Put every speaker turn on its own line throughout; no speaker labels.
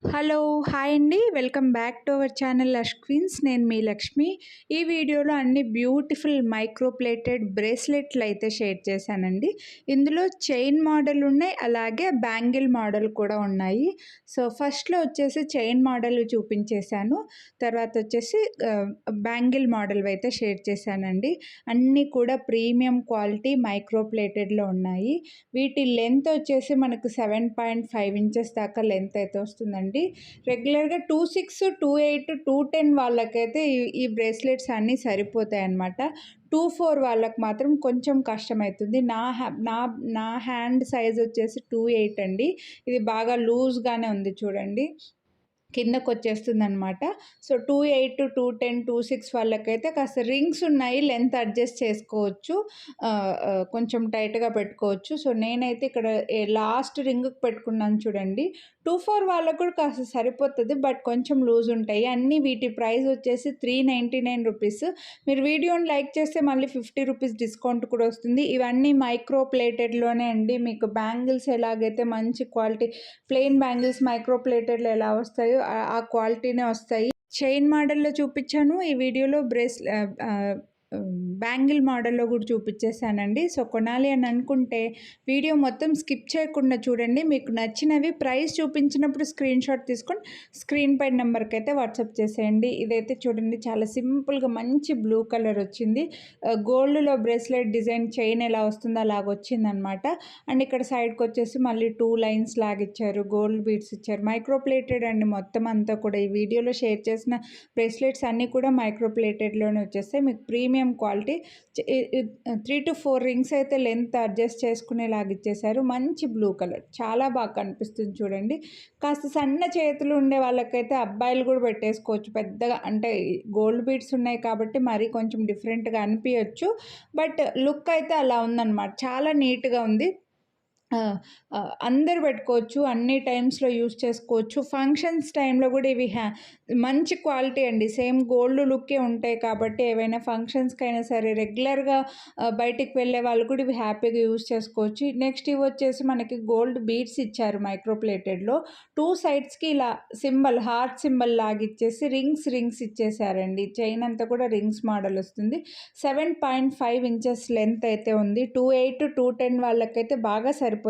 Hello! Hi అండి. Welcome back to our channel lush queens. నేను మీ లక్ష్మి. ఈ వీడియోలో అన్ని బ్యూటిఫుల్ మైక్రో ప్లేటెడ్ బ్రేస్లెట్లు అయితే షేర్ చేశానండి. ఇందులో చైన్ మోడల్ ఉన్నాయి, అలాగే బ్యాంగిల్ మోడల్ కూడా ఉన్నాయి. సో ఫస్ట్‌లో వచ్చేసి చైన్ మోడల్ చూపించేశాను. తర్వాత వచ్చేసి బ్యాంగిల్ మోడల్ అయితే షేర్ చేశానండి. అన్నీ కూడా ప్రీమియం క్వాలిటీ మైక్రో ప్లేటెడ్‌లో ఉన్నాయి. వీటి లెంత్ వచ్చేసి మనకు 7.5 ఇంచెస్ దాకా లెంత్ అయితే వస్తుందండి. రెగ్యులర్గా 26, 28, 210 వాళ్ళకైతే ఈ బ్రేస్లెట్స్ అన్నీ సరిపోతాయి అన్నమాట. 24 వాళ్ళకి మాత్రం కొంచెం కష్టమవుతుంది. నా హ్యాండ్ సైజ్ వచ్చేసి 28 అండి. ఇది బాగా లూజ్గానే ఉంది చూడండి, కిందకొచ్చేస్తుందనమాట. సో 28, 210, 26 వాళ్ళకైతే కాస్త రింగ్స్ ఉన్నాయి, లెంత్ అడ్జస్ట్ చేసుకోవచ్చు, కొంచెం టైట్గా పెట్టుకోవచ్చు. సో నేనైతే ఇక్కడ లాస్ట్ రింగ్కి పెట్టుకున్నాను చూడండి. 24 వాళ్ళకు కూడా కాస్త సరిపోతుంది, బట్ కొంచెం లూజ్ ఉంటాయి అన్నీ. వీటి ప్రైస్ వచ్చేసి 399 రూపీస్. మీరు వీడియోని లైక్ చేస్తే మళ్ళీ 50 రూపీస్ డిస్కౌంట్ కూడా వస్తుంది. ఇవన్నీ మైక్రో ప్లేటెడ్లోనే అండి. మీకు బ్యాంగిల్స్ ఎలాగైతే మంచి క్వాలిటీ ప్లెయిన్ బ్యాంగిల్స్ మైక్రో ప్లేటెడ్లో ఎలా వస్తాయో ఆ క్వాలిటీనే వస్తాయి. చైన్ మోడల్లో చూపించాను, ఈ వీడియోలో బ్యాంగిల్ మోడల్లో కూడా చూపించేసానండి. సో కొనాలి అని అనుకుంటే వీడియో మొత్తం స్కిప్ చేయకుండా చూడండి. మీకు నచ్చినవి ప్రైస్ చూపించినప్పుడు స్క్రీన్ షాట్ తీసుకొని స్క్రీన్ పై నెంబర్కి అయితే వాట్సాప్ చేసేయండి. ఇదైతే చూడండి, చాలా సింపుల్గా మంచి బ్లూ కలర్ వచ్చింది. గోల్డ్లో బ్రేస్లెట్ డిజైన్ చైన్ ఎలా వస్తుందో అలాగ వచ్చిందనమాట. అండ్ ఇక్కడ సైడ్కి వచ్చేసి మళ్ళీ 2 లైన్స్ లాగిచ్చారు, గోల్డ్ బీడ్స్ ఇచ్చారు. మైక్రో ప్లేటెడ్ అండి మొత్తం అంతా కూడా. ఈ వీడియోలో షేర్ చేసిన బ్రేస్లెట్స్ అన్నీ కూడా మైక్రో ప్లేటెడ్లోనే వచ్చేస్తాయి. మీకు ప్రీమియం క్వాలిటీ 3 to 4 రింగ్స్ అయితే లెంత్ అడ్జస్ట్ చేసుకునేలాగా ఇచ్చేసారు. మంచి బ్లూ కలర్ చాలా బాగా కనిపిస్తుంది చూడండి. కాస్త సన్న చేతులు ఉండే వాళ్ళకైతే అబ్బాయిలు కూడా పెట్టేసుకోవచ్చు. పెద్దగా అంటే గోల్డ్ బీడ్స్ ఉన్నాయి కాబట్టి మరీ కొంచెం డిఫరెంట్గా అనిపించచ్చు, బట్ లుక్ అయితే అలా ఉందన్నమాట. చాలా నీట్గా ఉంది. అందరు పెట్టుకోవచ్చు, అన్ని టైమ్స్లో యూస్ చేసుకోవచ్చు. ఫంక్షన్స్ టైంలో కూడా ఇవి మంచి క్వాలిటీ అండి. సేమ్ గోల్డ్ లుక్కే ఉంటాయి కాబట్టి ఏవైనా ఫంక్షన్స్కైనా సరే రెగ్యులర్గా బయటికి వెళ్ళే వాళ్ళు కూడా ఇవి హ్యాపీగా యూస్ చేసుకోవచ్చు. నెక్స్ట్ ఇవి వచ్చేసి మనకి గోల్డ్ బీడ్స్ ఇచ్చారు మైక్రో ప్లేటెడ్లో. 2 సైడ్స్కి ఇలా సింబల్, హార్ట్ సింబల్ లాగిచ్చేసి రింగ్స్ ఇచ్చేసారండి. చైన్ అంతా కూడా రింగ్స్ మోడల్ వస్తుంది. 7.5 ఇంచెస్ లెంత్ అయితే ఉంది. 28, 210 వాళ్ళకైతే బాగా సరిపోతాయి.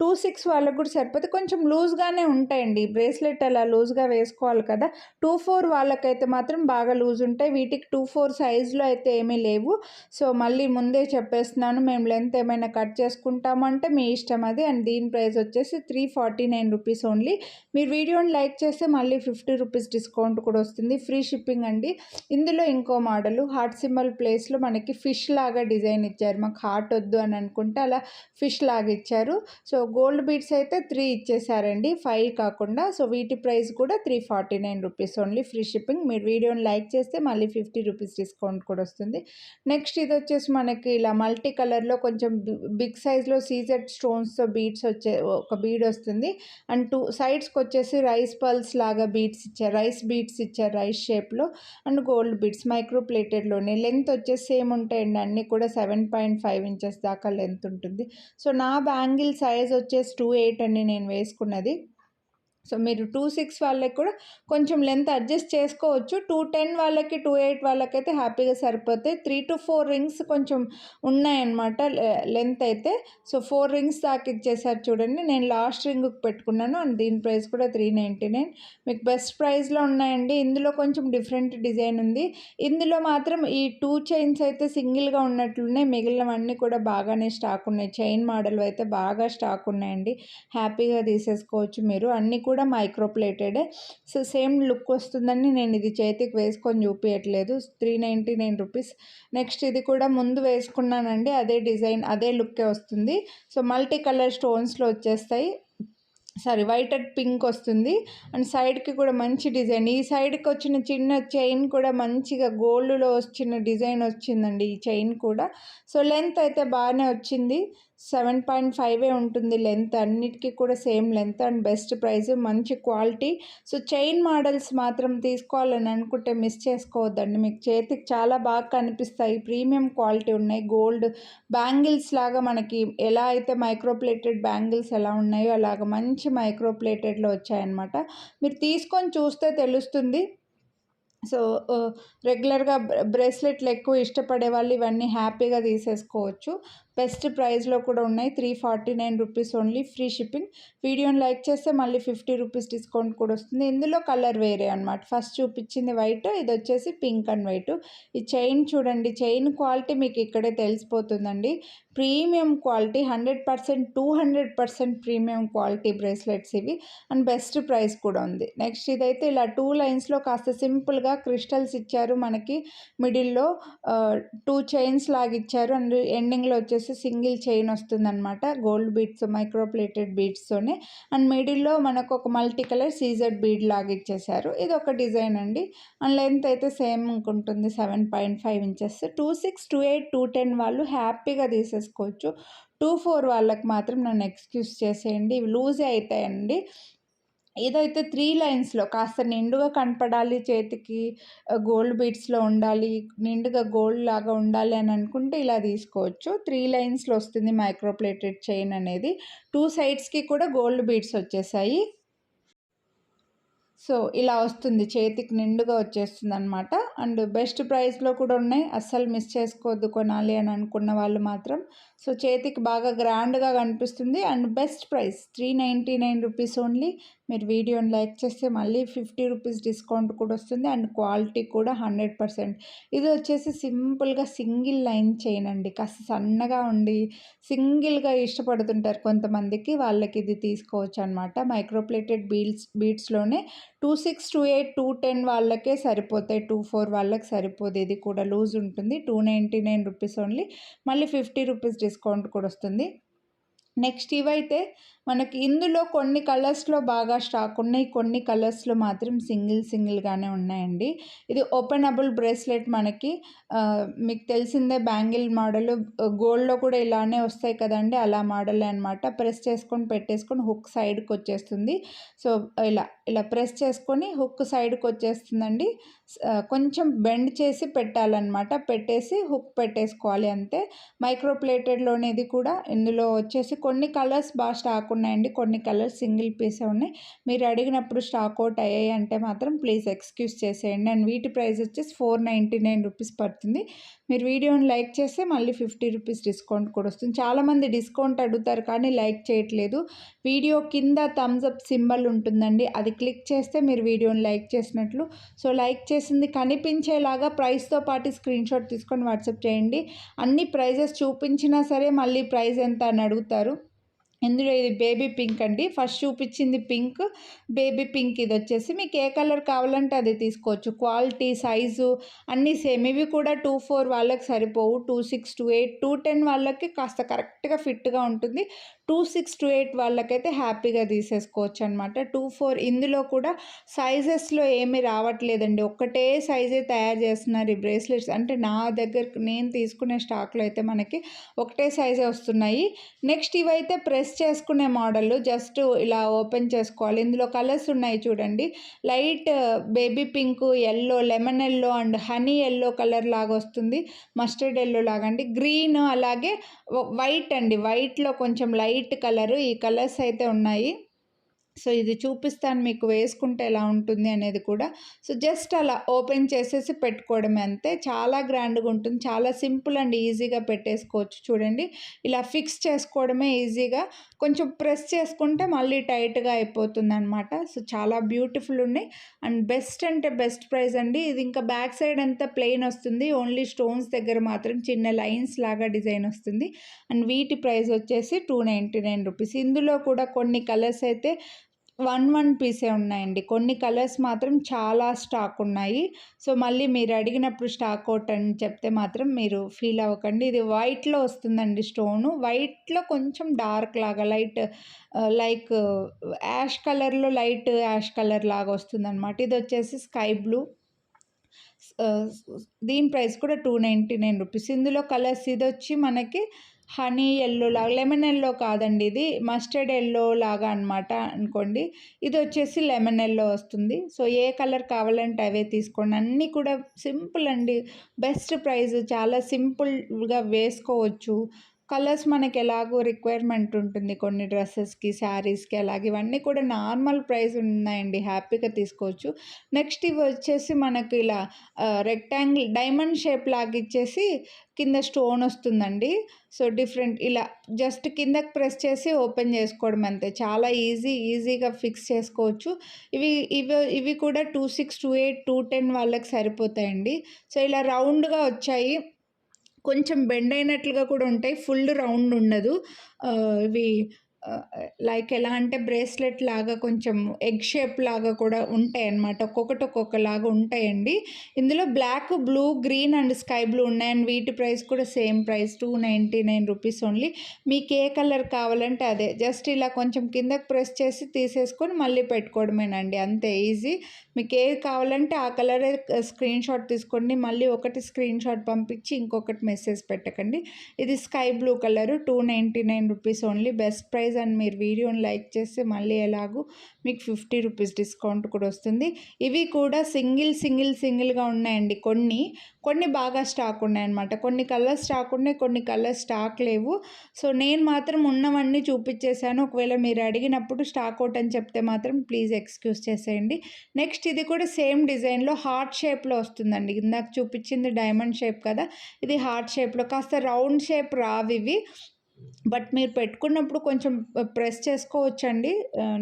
26 వాళ్ళకు కూడా సరిపోతాయి. కొంచెం లూజ్గానే ఉంటాయండి. బ్రేస్లెట్ అలా లూజ్గా వేసుకోవాలి కదా. 24 వాళ్ళకైతే మాత్రం బాగా లూజ్ ఉంటాయి. వీటికి 24 సైజులో అయితే ఏమీ లేవు. సో మళ్ళీ ముందే చెప్పేస్తున్నాను, మేము లెంత్ ఏమైనా కట్ చేసుకుంటాము అంటే మీ ఇష్టం అది. అండ్ దీని ప్రైస్ వచ్చేసి 349 రూపీస్ ఓన్లీ. మీరు వీడియోని లైక్ చేస్తే మళ్ళీ 50 రూపీస్ డిస్కౌంట్ కూడా వస్తుంది. ఫ్రీ షిప్పింగ్ అండి. ఇందులో ఇంకో మోడలు హార్ట్ సింబల్ ప్లేస్లో మనకి ఫిష్ లాగా డిజైన్ ఇచ్చారు. మాకు హార్ట్ వద్దు అని అనుకుంటే అలా ఫిష్ లాగా ఇచ్చారు. సో గోల్డ్ బీడ్స్ అయితే 3 ఇచ్చేసారండి, 5 కాకుండా. సో వీటి ప్రైస్ కూడా 349 రూపీస్ ఓన్లీ, ఫ్రీ షిప్పింగ్. మీరు వీడియోని లైక్ చేస్తే మళ్ళీ 50 రూపీస్ డిస్కౌంట్ కూడా వస్తుంది. నెక్స్ట్ ఇది వచ్చేసి మనకి ఇలా మల్టీ కలర్లో కొంచెం బిగ్ సైజ్లో సీజెడ్ స్టోన్స్తో బీడ్స్ ఒక బీడ్ వస్తుంది. అండ్ 2 సైడ్స్కి వచ్చేసి రైస్ పల్స్ లాగా బీడ్స్ ఇచ్చారు, రైస్ బీడ్స్ ఇచ్చారు రైస్ షేప్లో. అండ్ గోల్డ్ బీడ్స్ మైక్రో ప్లేటెడ్లోనే. లెంత్ వచ్చేసి సేమ్ ఉంటాయండి, అన్నీ కూడా 7.5 ఇంచెస్ దాకా లెంత్ ఉంటుంది. సో నా బ్యాంగిల్ సైజ్ వచ్చేసి 28 అండి నేను వేసుకున్నది. సో మీరు 26 వాళ్ళకి కూడా కొంచెం లెంత్ అడ్జస్ట్ చేసుకోవచ్చు. 210 వాళ్ళకి, 28 వాళ్ళకైతే హ్యాపీగా సరిపోతాయి. 3 to 4 రింగ్స్ కొంచెం ఉన్నాయన్నమాట లెంత్ అయితే. సో 4 రింగ్స్ దాకా ఇచ్చేసారు చూడండి. నేను లాస్ట్ రింగ్కి పెట్టుకున్నాను. అండ్ దీని ప్రైస్ కూడా 399. మీకు బెస్ట్ ప్రైస్లో ఉన్నాయండి. ఇందులో కొంచెం డిఫరెంట్ డిజైన్ ఉంది. ఇందులో మాత్రం ఈ 2 చైన్స్ అయితే సింగిల్గా ఉన్నట్లున్నాయి, మిగిలినవన్నీ కూడా బాగానే స్టాక్ ఉన్నాయి. చైన్ మోడల్ అయితే బాగా స్టాక్ ఉన్నాయండి, హ్యాపీగా తీసేసుకోవచ్చు మీరు. అన్నీ కూడా మైక్రో ప్లేటెడే. సో సేమ్ లుక్ వస్తుందని నేను ఇది చేతికి వేసుకొని చూపించట్లేదు. 399 రూపీస్. నెక్స్ట్ ఇది కూడా ముందు వేసుకున్నానండి, అదే డిజైన్ అదే లుక్కే వస్తుంది. సో మల్టీ కలర్ స్టోన్స్లో వచ్చేస్తాయి. వైట్ అండ్ పింక్ వస్తుంది. అండ్ సైడ్కి కూడా మంచి డిజైన్. ఈ సైడ్కి వచ్చిన చిన్న చైన్ కూడా మంచిగా గోల్డ్లో వచ్చిన డిజైన్ వచ్చిందండి ఈ చైన్ కూడా. సో లెంత్ అయితే బాగానే వచ్చింది. 7.5 ఉంటుంది లెంత్. అన్నిటికీ కూడా same length and best price, మంచి క్వాలిటీ. సో చైన్ మోడల్స్ మాత్రం తీసుకోవాలని అనుకుంటే మిస్ చేసుకోవద్దండి. మీకు చేతికి చాలా బాగా కనిపిస్తాయి, ప్రీమియం క్వాలిటీ ఉన్నాయి. గోల్డ్ బ్యాంగిల్స్ లాగా మనకి ఎలా అయితే మైక్రోప్లేటెడ్ బ్యాంగిల్స్ ఎలా ఉన్నాయో అలాగ మంచి మైక్రోప్లేటెడ్లో వచ్చాయన్నమాట. మీరు తీసుకొని చూస్తే తెలుస్తుంది. సో రెగ్యులర్గా బ్రేస్లెట్లు ఎక్కువ ఇష్టపడే వాళ్ళు ఇవన్నీ హ్యాపీగా తీసేసుకోవచ్చు. బెస్ట్ ప్రైస్లో కూడా ఉన్నాయి. 349 రూపీస్ ఓన్లీ, ఫ్రీ షిప్పింగ్. వీడియోని లైక్ చేస్తే మళ్ళీ 50 రూపీస్ డిస్కౌంట్ కూడా వస్తుంది. ఇందులో కలర్ వేరే అనమాట. ఫస్ట్ చూపించింది వైట్, ఇది వచ్చేసి పింక్ అండ్ వైట్. ఈ చైన్ చూడండి, చైన్ క్వాలిటీ మీకు ఇక్కడే తెలిసిపోతుందండి. Premium quality, 100% 200% premium quality bracelets ఇవి అండ్ బెస్ట్ ప్రైస్ కూడా ఉంది. నెక్స్ట్ ఇదైతే ఇలా 2 లైన్స్లో కాస్త సింపుల్గా క్రిస్టల్స్ ఇచ్చారు మనకి. మిడిల్లో 2 చైన్స్ లాగా ఇచ్చారు అండ్ ఎండింగ్లో వచ్చేసి సింగిల్ చైన్ వస్తుందన్నమాట. గోల్డ్ బీడ్స్, మైక్రోప్లేటెడ్ బీడ్స్తోనే. అండ్ మిడిల్లో మనకు ఒక మల్టీ కలర్ సీజెడ్ బీడ్ లాగా ఇచ్చేసారు. ఇది ఒక డిజైన్ అండి. అండ్ లెంత్ అయితే సేమ్ ఉంటుంది, 7.5 ఇంచెస్. 26, 28, 210 వాళ్ళు హ్యాపీగా తీసేసుకోవచ్చు. 24 వాళ్ళకి మాత్రం నన్ను ఎక్స్క్యూజ్ చేసేయండి, ఇవి లూజే అవుతాయండి. ఇదైతే 3 లైన్స్లో కాస్త నిండుగా కనపడాలి, చేతికి గోల్డ్ బీడ్స్లో ఉండాలి, నిండుగా గోల్డ్ లాగా ఉండాలి అని అనుకుంటే ఇలా తీసుకోవచ్చు. 3 లైన్స్లో వస్తుంది మైక్రోప్లేటెడ్ చైన్ అనేది. 2 సైడ్స్కి కూడా గోల్డ్ బీడ్స్ వచ్చేసాయి. సో ఇలా వస్తుంది, చేతికి నిండుగా వచ్చేస్తుంది అనమాట. అండ్ బెస్ట్ ప్రైస్లో కూడా ఉన్నాయి, అస్సలు మిస్ చేసుకోవద్దు కొనాలి అని అనుకున్న వాళ్ళు మాత్రం. సో చేతికి బాగా గ్రాండ్గా కనిపిస్తుంది and best price 399 rupees only. మీరు వీడియోని లైక్ చేస్తే మళ్ళీ 50 రూపీస్ డిస్కౌంట్ కూడా వస్తుంది అండ్ క్వాలిటీ కూడా 100%. ఇది వచ్చేసి సింపుల్గా సింగిల్ లైన్ చైన్ అండి, కాస్త సన్నగా ఉండి సింగిల్గా ఇష్టపడుతుంటారు కొంతమందికి, వాళ్ళకి ఇది తీసుకోవచ్చు అనమాట. మైక్రోప్లేటెడ్ బీడ్స్లోనే 26, 28, 210 వాళ్ళకే సరిపోతాయి, 24 వాళ్ళకి సరిపోదు. ఇది కూడా లూజ్ ఉంటుంది. 299 రూపీస్ ఓన్లీ, మళ్ళీ 50 రూపీస్ డిస్కౌంట్ కూడా వస్తుంది. నెక్స్ట్ ఇవైతే మనకి ఇందులో కొన్ని కలర్స్లో బాగా స్టాక్ ఉన్నాయి, కొన్ని కలర్స్లో మాత్రం సింగిల్గానే ఉన్నాయండి. ఇది ఓపెనబుల్ బ్రేస్లెట్ మనకి మీకు తెలిసిందే, బ్యాంగిల్ మోడల్. గోల్డ్లో కూడా ఇలానే వస్తాయి కదండి, అలా మోడల్ అనమాట. ప్రెస్ చేసుకొని పెట్టేసుకొని హుక్ సైడ్కి వచ్చేస్తుంది. సో ఇలా ప్రెస్ చేసుకొని హుక్ సైడ్కి వచ్చేస్తుందండి. కొంచెం బెండ్ చేసి పెట్టాలన్నమాట, పెట్టేసి హుక్ పెట్టేసుకోవాలి అంతే. మైక్రోప్లేటెడ్లోనే ఇది కూడా. ఇందులో వచ్చేసి కొన్ని కలర్స్ బాగా స్టాక్ ఉన్నాయండి, కొన్ని కలర్స్ సింగిల్ పీసే ఉన్నాయి. మీరు అడిగినప్పుడు స్టాక్ అవుట్ అయ్యాయి అంటే మాత్రం ప్లీజ్ ఎక్స్క్యూజ్ చేసేయండి. అండ్ వీటి ప్రైస్ వచ్చేసి 499 రూపీస్ పడుతుంది. మీరు వీడియోని లైక్ చేస్తే మళ్ళీ 50 రూపీస్ డిస్కౌంట్ కూడా వస్తుంది. చాలామంది డిస్కౌంట్ అడుగుతారు కానీ లైక్ చేయట్లేదు. వీడియో కింద థమ్స్ అప్ సింబల్ ఉంటుందండి, అది క్లిక్ చేస్తే మీరు వీడియోని లైక్ చేసినట్లు. సో లైక్ చేసింది కనిపించేలాగా ప్రైస్తో పాటు స్క్రీన్ షాట్ తీసుకొని వాట్సాప్ చేయండి. అన్ని ప్రైజెస్ చూపించినా సరే మళ్ళీ ప్రైస్ ఎంత అని అడుగుతారు. ఇందులో ఇది బేబీ పింక్ అండి, ఫస్ట్ చూపించింది పింక్, బేబీ పింక్. ఇది వచ్చేసి మీకు ఏ కలర్ కావాలంటే అది తీసుకోవచ్చు. క్వాలిటీ, సైజు అన్నీ సేమ్. ఇవి కూడా 24 వాళ్ళకి సరిపోవు, 26, 28, 210 వాళ్ళకి కాస్త కరెక్ట్గా ఫిట్గా ఉంటుంది. 26, 28 వాళ్ళకైతే హ్యాపీగా తీసేసుకోవచ్చు అనమాట. 24 ఇందులో కూడా సైజెస్లో ఏమీ రావట్లేదండి, ఒక్కటే సైజే తయారు చేస్తున్నారు ఈ బ్రేస్లెట్స్. అంటే నా దగ్గర నేను తీసుకునే స్టాక్లో అయితే మనకి ఒకటే సైజే వస్తున్నాయి. నెక్స్ట్ ఇవైతే ప్రెస్ చేసుకునే మోడల్, జస్ట్ ఇలా ఓపెన్ చేసుకోవాలి. ఇందులో కలర్స్ ఉన్నాయి చూడండి, light baby pink, yellow, lemon yellow and honey yellow colour లాగా వస్తుంది, మస్టర్డ్ ఎల్లో లాగా అండి, గ్రీన్, అలాగే వైట్ అండి. వైట్లో కొంచెం లైట్ కలరు, ఈ కలర్స్ అయితే ఉన్నాయి. సో ఇది చూపిస్తాను మీకు వేసుకుంటే ఎలా ఉంటుంది అనేది కూడా. సో జస్ట్ అలా ఓపెన్ చేసేసి పెట్టుకోవడమే అంతే. చాలా గ్రాండ్గా ఉంటుంది, చాలా సింపుల్ అండ్ ఈజీగా పెట్టేసుకోవచ్చు. చూడండి ఇలా ఫిక్స్ చేసుకోవడమే ఈజీగా, కొంచెం ప్రెస్ చేసుకుంటే మళ్ళీ టైట్గా అయిపోతుంది అనమాట. సో చాలా బ్యూటిఫుల్ ఉన్నాయి అండ్ బెస్ట్ అంటే బెస్ట్ ప్రైస్ అండి. ఇది ఇంకా బ్యాక్ సైడ్ అంతా ప్లెయిన్ వస్తుంది, ఓన్లీ స్టోన్స్ దగ్గర మాత్రం చిన్న లైన్స్ లాగా డిజైన్ వస్తుంది. అండ్ వీటి ప్రైస్ వచ్చేసి 299 రూపీస్. ఇందులో కూడా కొన్ని కలర్స్ అయితే 1 పీసే ఉన్నాయండి, కొన్ని కలర్స్ మాత్రం చాలా స్టాక్ ఉన్నాయి. సో మళ్ళీ మీరు అడిగినప్పుడు స్టాక్ అవుట్ అని చెప్తే మాత్రం మీరు ఫీల్ అవ్వకండి. ఇది వైట్లో వస్తుందండి, స్టోను వైట్లో కొంచెం డార్క్ లాగా, లైక్ యాష్ కలర్లో లైట్ యాష్ కలర్ లాగా వస్తుందన్నమాట. ఇది వచ్చేసి స్కై బ్లూ, దీని ప్రైస్ కూడా 299 రూపీస్. ఇందులో కలర్స్ ఇది వచ్చి మనకి హనీ యెల్లో లాగా, లెమన్ యెల్లో కాదండి, ఇది మస్టర్డ్ యెల్లో లాగా అనమాట అనుకోండి. ఇది వచ్చేసి లెమన్ యెల్లో వస్తుంది. సో ఏ కలర్ కావాలంటే అవే తీసుకోండి. అన్నీ కూడా సింపుల్ అండి, బెస్ట్ ప్రైస్, చాలా సింపుల్గా వేసుకోవచ్చు. కలర్స్ మనకి ఎలాగో రిక్వైర్మెంట్ ఉంటుంది కొన్ని డ్రెస్సెస్కి, శారీస్కి, అలాగే ఇవన్నీ కూడా నార్మల్ ప్రైస్ ఉన్నాయండి, హ్యాపీగా తీసుకోవచ్చు. నెక్స్ట్ ఇవి వచ్చేసి మనకి ఇలా రెక్టాంగిల్ డైమండ్ షేప్ లాగా ఇచ్చేసి కింద స్టోన్ వస్తుందండి. సో డిఫరెంట్ ఇలా జస్ట్ కిందకి ప్రెస్ చేసి ఓపెన్ చేసుకోవడం అంతే, చాలా ఈజీగా ఫిక్స్ చేసుకోవచ్చు. ఇవి ఇవి ఇవి కూడా 26, 28, 210 వాళ్ళకి సరిపోతాయండి. సో ఇలా రౌండ్గా వచ్చాయి, కొంచెం బెండ్ అయినట్లుగా కూడా ఉంటాయి, ఫుల్ రౌండ్ ఉండదు. ఇవి లైక్ ఎలా అంటే బ్రేస్లెట్ లాగా కొంచెం ఎగ్ షేప్ లాగా కూడా ఉంటాయన్నమాట, ఒక్కొక్కటి ఒక్కొక్కలాగా ఉంటాయండి. ఇందులో black, blue, green and sky blue ఉన్నాయి. అండ్ వీటి ప్రైస్ కూడా సేమ్ ప్రైస్, 299 రూపీస్ ఓన్లీ. మీకు ఏ కలర్ కావాలంటే అదే, జస్ట్ ఇలా కొంచెం కిందకి ప్రెస్ చేసి తీసేసుకొని మళ్ళీ పెట్టుకోవడమేనండి, అంతే ఈజీ. మీకు ఏది కావాలంటే ఆ కలరే స్క్రీన్ షాట్ తీసుకోండి, మళ్ళీ ఒకటి స్క్రీన్ షాట్ పంపించి ఇంకొకటి మెసేజ్ పెట్టకండి. ఇది sky blue colour, 299 rupees only, best price. And మీరు వీడియోని లైక్ చేస్తే మళ్ళీ ఎలాగూ మీకు 50 రూపీస్ డిస్కౌంట్ కూడా వస్తుంది. ఇవి కూడా సింగిల్గా ఉన్నాయండి, కొన్ని బాగా స్టాక్ ఉన్నాయన్నమాట, కొన్ని కలర్స్ స్టాక్ ఉన్నాయి, కొన్ని కలర్స్ స్టాక్ లేవు. సో నేను మాత్రం ఉన్నవన్నీ చూపించేశాను. ఒకవేళ మీరు అడిగినప్పుడు స్టాక్ అవుట్ అని చెప్తే మాత్రం ప్లీజ్ ఎక్స్క్యూజ్ చేసేయండి. నెక్స్ట్ ఇది కూడా సేమ్ డిజైన్లో హార్ట్ షేప్లో వస్తుందండి. ఇందాక చూపించింది డైమండ్ షేప్ కదా, ఇది హార్ట్ షేప్లో, కాస్త రౌండ్ షేప్ రావు ఇవి, బట్ మీరు పెట్టుకున్నప్పుడు కొంచెం ప్రెస్ చేసుకోవచ్చండి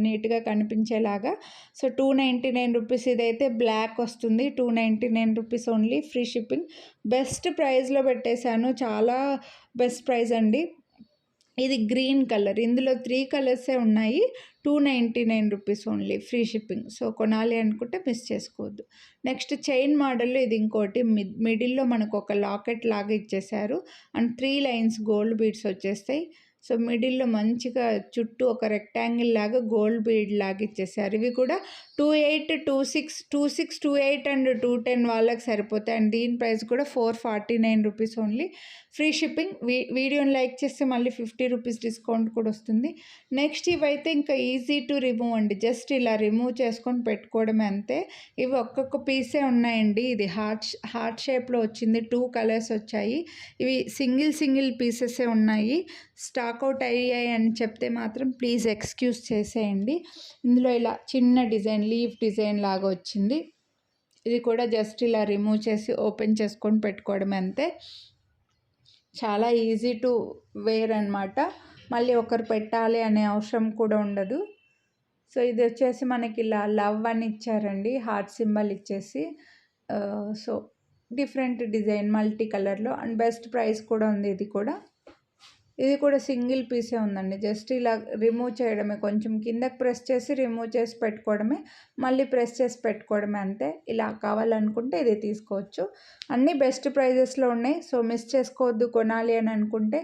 నీట్గా కనిపించేలాగా. సో 299 రూపీస్, ఇదైతే బ్లాక్ వస్తుంది, 299 rupees only, free shipping. Best ప్రైస్లో పెట్టేశాను, చాలా బెస్ట్ ప్రైస్ అండి. ఇది గ్రీన్ కలర్, ఇందులో 3 కలర్సే ఉన్నాయి, 299 rupees only, free shipping. So కొనాలి అనుకుంటే మిస్ చేసుకోవద్దు. నెక్స్ట్ చైన్ మోడల్లో ఇది ఇంకోటి, మిడిల్లో మనకు ఒక లాకెట్ లాగా ఇచ్చేసారు అండ్ 3 లైన్స్ గోల్డ్ బీడ్స్ వచ్చేస్తాయి. సో మిడిల్లో మంచిగా చుట్టూ ఒక రెక్టాంగిల్ లాగా గోల్డ్ బీడ్ లాగా ఇచ్చేసారు. ఇవి కూడా 28, 26, 28 అండ్ 210 వాళ్ళకి సరిపోతాయి. అండ్ దీని ప్రైస్ కూడా 449 రూపీస్ ఓన్లీ, ఫ్రీ షిప్పింగ్. వీడియోని లైక్ చేస్తే మళ్ళీ 50 రూపీస్ డిస్కౌంట్ కూడా వస్తుంది. నెక్స్ట్ ఇవైతే ఇంకా ఈజీ టు రిమూవ్ అండి, జస్ట్ ఇలా రిమూవ్ చేసుకొని పెట్టుకోవడమే అంతే. ఇవి ఒక్కొక్క పీసే ఉన్నాయండి, ఇది హార్ట్ షేప్లో వచ్చింది, 2 కలర్స్ వచ్చాయి. ఇవి సింగిల్ పీసెసే ఉన్నాయి, స్టాక్ అవుట్ అయ్యాయి అని చెప్తే మాత్రం ప్లీజ్ ఎక్స్క్యూజ్ చేసేయండి. ఇందులో ఇలా చిన్న డిజైన్, లీఫ్ డిజైన్ లాగా వచ్చింది. ఇది కూడా జస్ట్ ఇలా రిమూవ్ చేసి ఓపెన్ చేసుకొని పెట్టుకోవడం అంతే, చాలా ఈజీ టు వేర్ అనమాట. మళ్ళీ ఒకరు పెట్టాలి అనే అవసరం కూడా ఉండదు. సో ఇది వచ్చేసి మనకి ఇలా లవ్ అని ఇచ్చారండి, హార్ట్ సింబల్ ఇచ్చేసి. సో డిఫరెంట్ డిజైన్ మల్టీ కలర్లో, అండ్ బెస్ట్ ప్రైస్ కూడా ఉంది. ఇది కూడా సింగిల్ పీసే ఉందండి, జస్ట్ ఇలా రిమూవ్ చేయడమే, కొంచెం కిందకి ప్రెస్ చేసి రిమూవ్ చేసి పెట్టుకోవడమే, మళ్ళీ ప్రెస్ చేసి పెట్టుకోవడమే అంతే. ఇలా కావాలనుకుంటే ఇది తీసుకోవచ్చు, అన్నీ బెస్ట్ ప్రైజెస్లో ఉన్నాయి. సో మిస్ చేసుకోవద్దు కొనాలి అని అనుకుంటే.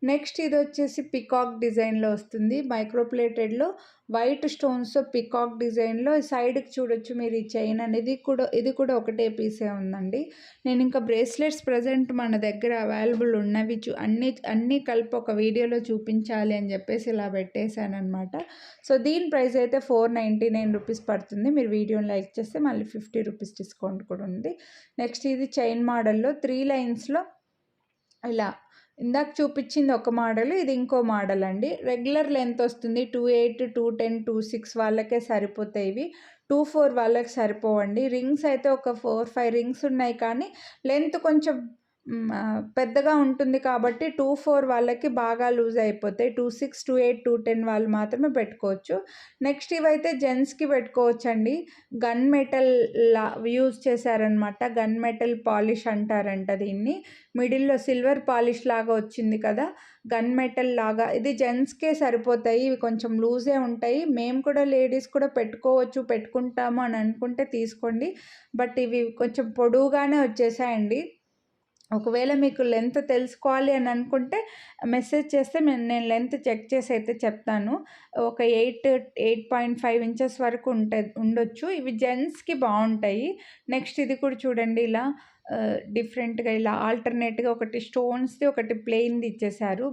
నెక్స్ట్ ఇది వచ్చేసి పికాక్ డిజైన్లో వస్తుంది, మైక్రోప్లేటెడ్లో వైట్ స్టోన్స్తో పికాక్ డిజైన్లో. సైడ్కి చూడొచ్చు మీరు ఈ చైన్ అనేది ఇది కూడా ఒకటే పీసే ఉందండి. నేను ఇంకా బ్రేస్లెట్స్ ప్రజెంట్ మన దగ్గర అవైలబుల్ ఉన్నవి అన్నీ కలిపి ఒక వీడియోలో చూపించాలి అని చెప్పేసి ఇలా పెట్టేశాను అనమాట. సో దీని ప్రైస్ అయితే 499 రూపీస్ పడుతుంది. మీరు వీడియోని లైక్ చేస్తే మళ్ళీ 50 రూపీస్ డిస్కౌంట్ కూడా ఉంది. నెక్స్ట్ ఇది చైన్ మోడల్లో 3 లైన్స్లో ఇలా, ఇందాక చూపించింది ఒక మోడల్, ఇది ఇంకో మోడల్ అండి. రెగ్యులర్ లెంత్ వస్తుంది, 28, 210, 26 వాళ్ళకే సరిపోతాయి. ఇవి 24 వాళ్ళకి సరిపోవండి. రింగ్స్ అయితే ఒక 4, 5 రింగ్స్ ఉన్నాయి, కానీ లెంత్ కొంచెం పెద్దగా ఉంటుంది కాబట్టి 24 వాళ్ళకి బాగా లూజ్ అయిపోతాయి. 26, 28, 210 వాళ్ళు మాత్రమే పెట్టుకోవచ్చు. నెక్స్ట్ ఇవైతే జెంట్స్కి పెట్టుకోవచ్చు అండి, గన్ మెటల్ యూజ్ చేశారనమాట, గన్ మెటల్ పాలిష్ అంటారంట దీన్ని. మిడిల్లో సిల్వర్ పాలిష్ లాగా వచ్చింది కదా, గన్ మెటల్ లాగా. ఇది జెంట్స్కే సరిపోతాయి, ఇవి కొంచెం లూజే ఉంటాయి. మేము కూడా లేడీస్ కూడా పెట్టుకుంటాము అని అనుకుంటే తీసుకోండి, బట్ ఇవి కొంచెం పొడవుగానే వచ్చేసాయండి. ఒకవేళ మీకు లెంత్ తెలుసుకోవాలి అని అనుకుంటే మెసేజ్ చేస్తే నేను లెంత్ చెక్ చేసి అయితే చెప్తాను. ఒక 8.5 ఇంచెస్ వరకు ఉండొచ్చు. ఇవి జెంట్స్కి బాగుంటాయి. నెక్స్ట్ ఇది కూడా చూడండి, ఇలా డిఫరెంట్‌గా ఇలా ఆల్టర్‌నేట్‌గా ఒకటి స్టోన్స్‌ది, ఒకటి ప్లెయిన్‌ది ఇచ్చేశారు.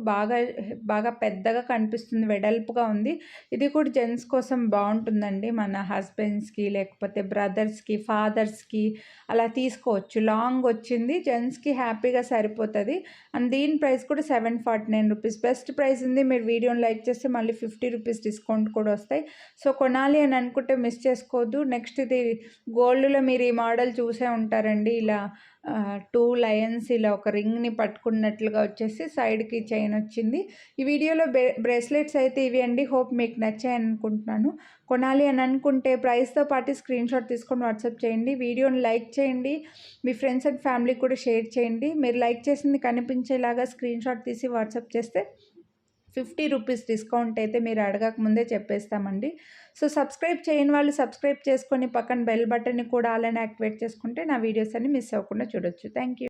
బాగా పెద్దగా కనిపిస్తుంది. వెడల్పుగా ఉంది. ఇది కూడా జెంట్స్ కోసం బావుంటుందండి. మన హస్బెండ్స్‌కి, లేకపోతే బ్రదర్స్‌కి, ఫాదర్స్‌కి అలా తీసుకోవచ్చు. లాంగ్ వచ్చింది. జెంట్స్‌కి హ్యాపీగా సరిపోతది. అండ్ దీని ప్రైస్ కూడా ₹749. బెస్ట్ ప్రైస్ ఉంది. మీరు వీడియోని లైక్ చేస్తే మళ్ళీ ₹50 డిస్కౌంట్ కూడా వస్తాయి. సో, కొనాలి అని అనుకుంటే మిస్ చేసుకోవద్దు. నెక్స్ట్ ఇది గోల్డ్‌లో మీరు ఈ మోడల్ చూసే ఉంటారండి. ఇలా 2 లయన్స్ ఇలా ఒక రింగ్‌ని పట్టుకున్నట్లుగా వచ్చేసి సైడ్‌కి చైన్ వచ్చింది. ఈ వీడియోలో బ్రేస్లెట్స్ అయితే ఇవి అండి. హోప్ మీకు నచ్చాయనుకుంటున్నాను. కొనాలి అని అనుకుంటే ప్రైస్‌తో పాటు స్క్రీన్‌షాట్ తీసుకొని వాట్సాప్ చేయండి. వీడియోని లైక్ చేయండి. మీ ఫ్రెండ్స్ అండ్ ఫ్యామిలీకి కూడా షేర్ చేయండి. మీరు లైక్ చేసింది కనిపించేలాగా స్క్రీన్‌షాట్ తీసి వాట్సాప్ చేస్తే ₹50 డిస్కౌంట్ అయితే మీరు అడగక ముందే చెప్పేస్తామండి. సో, సబ్స్క్రైబ్ చేయని వాళ్ళు సబ్స్క్రైబ్ చేసుకొని పక్కన బెల్ బటన్‌ని కూడా అలానే యాక్టివేట్ చేసుకుంటే నా వీడియోస్ అన్ని మిస్ అవ్వకుండా చూడొచ్చు. Thank you.